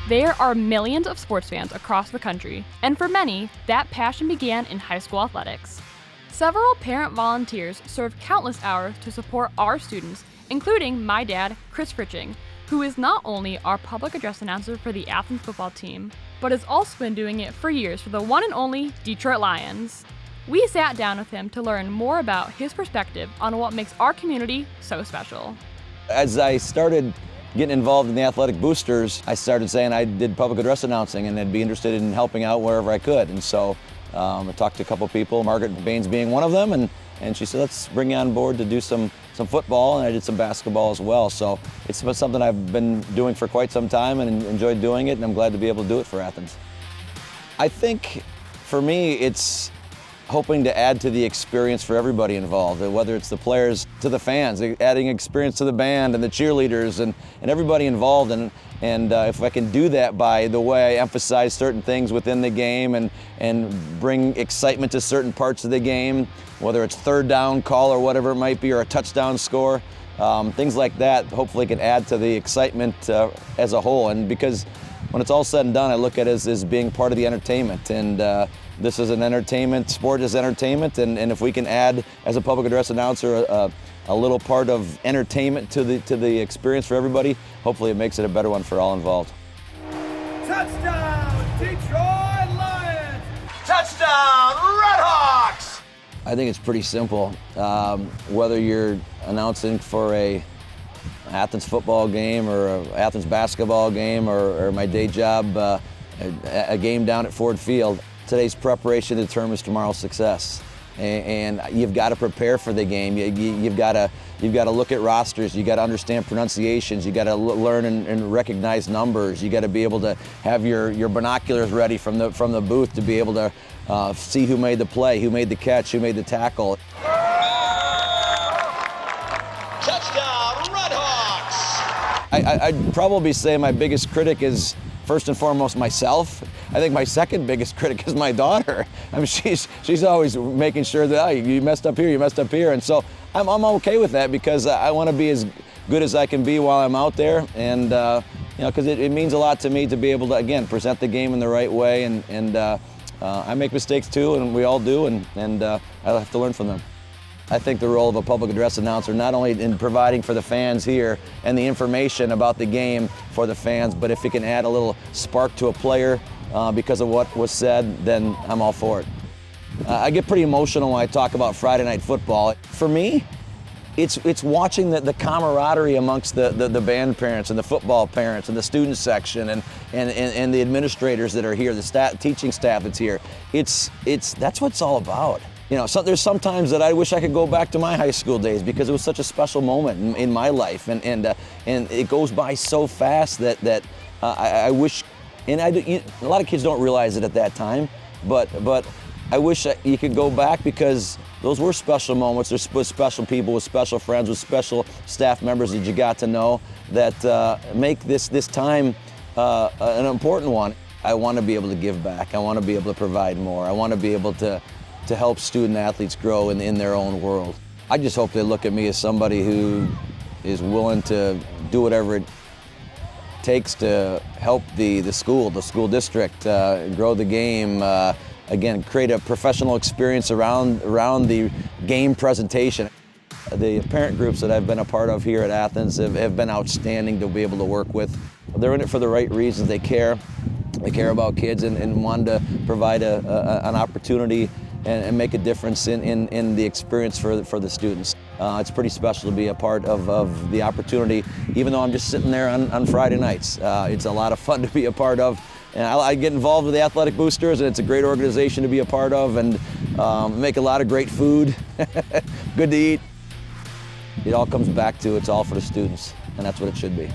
There are millions of sports fans across the country, and for many, that passion began in high school athletics. Several parent volunteers serve countless hours to support our students, including my dad, Chris Fritzsching, who is not only our public address announcer for the Athens football team, but has also been doing it for years for the one and only Detroit Lions. We sat down with him to learn more about his perspective on what makes our community so special. As I started getting involved in the athletic boosters, I started saying I did public address announcing and I'd be interested in helping out wherever I could. And so I talked to a couple people, Margaret Baines being one of them, and she said, let's bring you on board to do some football, and I did some basketball as well. So it's something I've been doing for quite some time and enjoyed doing it, and I'm glad to be able to do it for Athens. I think for me, it's hoping to add to the experience for everybody involved, whether it's the players to the fans, adding experience to the band and the cheerleaders and everybody involved. And if I can do that by the way I emphasize certain things within the game and bring excitement to certain parts of the game, whether it's third down call or whatever it might be, or a touchdown score, things like that, hopefully can add to the excitement as a whole. And because when it's all said and done, I look at it as being part of the entertainment. And this is an entertainment, sport is entertainment, and if we can add, as a public address announcer, a little part of entertainment to the experience for everybody, hopefully it makes it a better one for all involved. Touchdown, Detroit Lions! Touchdown, Redhawks! I think it's pretty simple. Whether you're announcing for a Athens football game or a Athens basketball game or my day job, a game down at Ford Field, today's preparation determines tomorrow's success, and you've got to prepare for the game. You've got to look at rosters. You got to understand pronunciations. You got to learn and recognize numbers. You got to be able to have your binoculars ready from the booth to be able to see who made the play, who made the catch, who made the tackle. Touchdown, Redhawks! I'd probably say my biggest critic is first and foremost myself. I think my second biggest critic is my daughter. I mean, she's always making sure that, oh, you messed up here, and so I'm okay with that because I want to be as good as I can be while I'm out there, and because it means a lot to me to be able to, again, present the game in the right way, and I make mistakes too, and we all do, and I have to learn from them. I think the role of a public address announcer, not only in providing for the fans here and the information about the game for the fans, but if it can add a little spark to a player because of what was said, then I'm all for it. I get pretty emotional when I talk about Friday night football. For me, it's watching the camaraderie amongst the band parents and the football parents and the student section and the administrators that are here, the teaching staff that's here. That's what it's all about. There's sometimes that I wish I could go back to my high school days because it was such a special moment in my life, and it goes by so fast that I wish, and a lot of kids don't realize it at that time, but I wish you could go back because those were special moments. There's with special people, with special friends, with special staff members that you got to know that make this time an important one. I want to be able to give back. I want to be able to provide more. I want to be able to help student athletes grow in their own world. I just hope they look at me as somebody who is willing to do whatever it takes to help the school district grow the game, again, create a professional experience around the game presentation. The parent groups that I've been a part of here at Athens have been outstanding to be able to work with. They're in it for the right reasons. They care about kids and want to provide an opportunity and make a difference in the experience for the students. It's pretty special to be a part of the opportunity, even though I'm just sitting there on Friday nights. It's a lot of fun to be a part of. And I get involved with the Athletic Boosters, and it's a great organization to be a part of, and make a lot of great food, good to eat. It all comes back to it's all for the students, and that's what it should be.